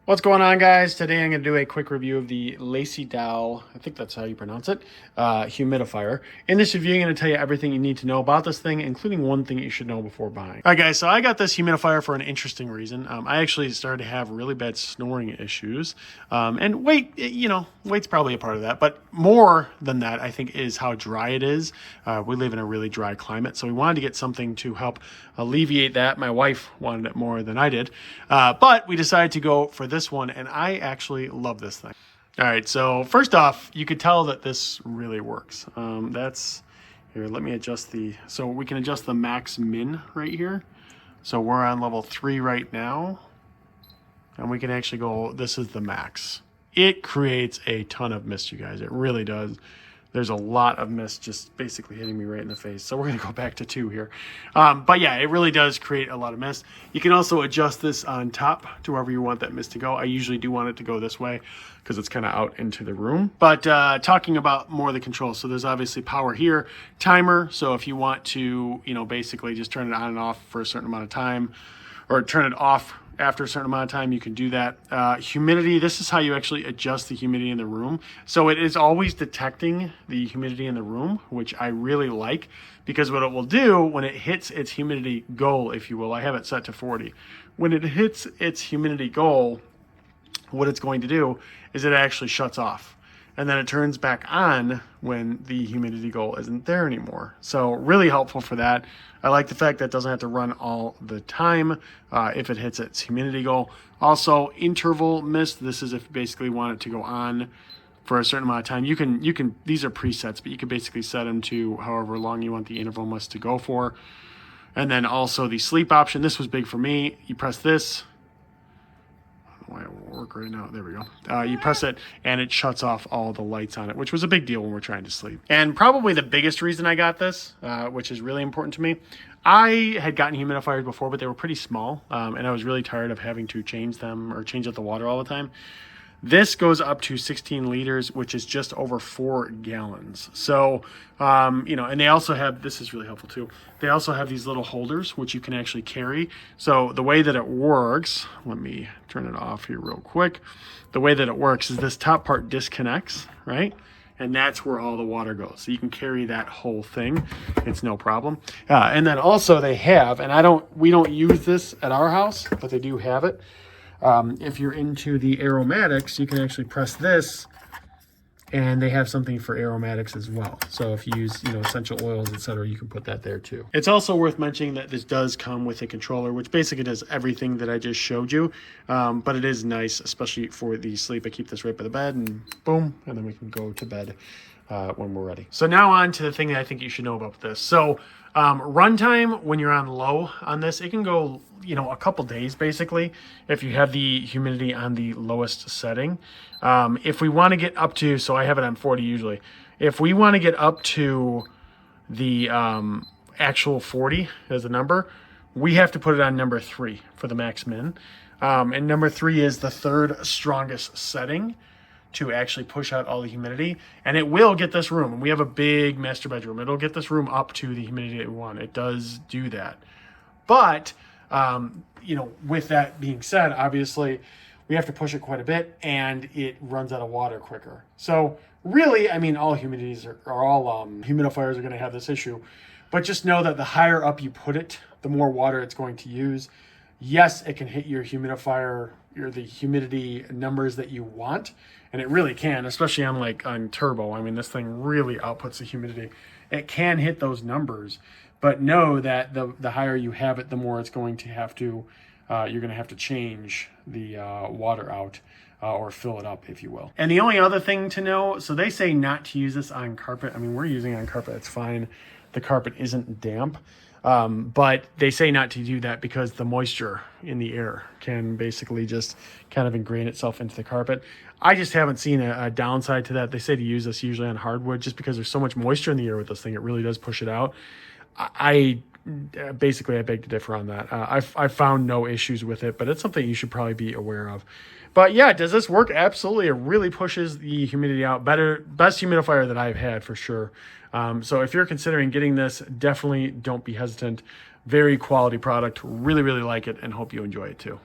What's going on, guys? Today I'm going to do a quick review of the Lacidoll, I think that's how you pronounce it, humidifier. In this review, I'm going to tell you everything you need to know about this thing, including one thing you should know before buying. All right, guys, so I got this humidifier for an interesting reason. I actually started to have really bad snoring issues. And weight, weight's probably a part of that. But more than that, I think, is how dry it is. We live in a really dry climate, so we wanted to get something to help alleviate that. My wife wanted it more than I did. But we decided to go for this one, and I actually love this thing. All right, so first off, you could tell that this really works. Here, let me adjust so we can adjust the max min right here. So we're on level 3 right now, and we can actually go, this is the max. It creates a ton of mist, you guys. It really does. There's a lot of mist just basically hitting me right in the face. So we're going to go back to 2 here. But yeah, it really does create a lot of mist. You can also adjust this on top to wherever you want that mist to go. I usually do want it to go this way because it's kind of out into the room. But talking about more of the controls. So there's obviously power here, timer. So if you want to, basically just turn it on and off for a certain amount of time, or turn it off after a certain amount of time, you can do that. Humidity, this is how you actually adjust the humidity in the room. So it is always detecting the humidity in the room, which I really like, because what it will do when it hits its humidity goal, if you will, I have it set to 40. When it hits its humidity goal, what it's going to do is it actually shuts off. And then it turns back on when the humidity goal isn't there anymore. So really helpful for that. I like the fact that it doesn't have to run all the time if it hits its humidity goal. Also, interval mist. This is if you basically want it to go on for a certain amount of time. You can. These are presets, but you can basically set them to however long you want the interval mist to go for. And then also the sleep option. This was big for me. You press this. Why it won't work right now. There we go. You press it and it shuts off all the lights on it, which was a big deal when we're trying to sleep. And probably the biggest reason I got this, which is really important to me, I had gotten humidifiers before, but they were pretty small, and I was really tired of having to change them or change out the water all the time. This goes up to 16 liters, which is just over 4 gallons. So, and they also have, this is really helpful too, they also have these little holders, which you can actually carry. So the way that it works, let me turn it off here real quick. The way that it works is this top part disconnects, right? And that's where all the water goes. So you can carry that whole thing. It's no problem. And then also they have, and we don't use this at our house, but they do have it. If you're into the aromatics, you can actually press this, and they have something for aromatics as well. So if you use, essential oils, etc., you can put that there too. It's also worth mentioning that this does come with a controller, which basically does everything that I just showed you. But it is nice, especially for the sleep. I keep this right by the bed, and boom, and then we can go to bed when we're ready. So now on to the thing that I think you should know about this. So runtime, when you're on low on this, it can go, a couple days basically, if you have the humidity on the lowest setting. If we want to get up to, so I have it on 40 usually. If we want to get up to the actual 40 as a number, we have to put it on number 3 for the max min. And number 3 is the 3rd strongest setting to actually push out all the humidity, and it will get this room, and we have a big master bedroom, it'll get this room up to the humidity that we want. It does do that. But with that being said, obviously we have to push it quite a bit, and it runs out of water quicker. So really, all humidities all humidifiers are going to have this issue, but just know that the higher up you put it, the more water it's going to use. Yes, it can hit your humidifier, the humidity numbers that you want, and it really can, especially on turbo. This thing really outputs the humidity. It can hit those numbers, but know that the higher you have it, the more it's going to have to, you're going to have to change the water out or fill it up, if you will. And the only other thing to know, so they say not to use this on carpet. We're using it on carpet, it's fine. The carpet isn't damp. But they say not to do that because the moisture in the air can basically just kind of ingrain itself into the carpet. I just haven't seen a downside to that. They say to use this usually on hardwood just because there's so much moisture in the air with this thing. It really does push it out. I beg to differ on that. I've found no issues with it, but it's something you should probably be aware of. But yeah, does this work? Absolutely. It really pushes the humidity out. Best humidifier that I've had for sure. So if you're considering getting this, definitely don't be hesitant. Very quality product. Really, really like it, and hope you enjoy it too.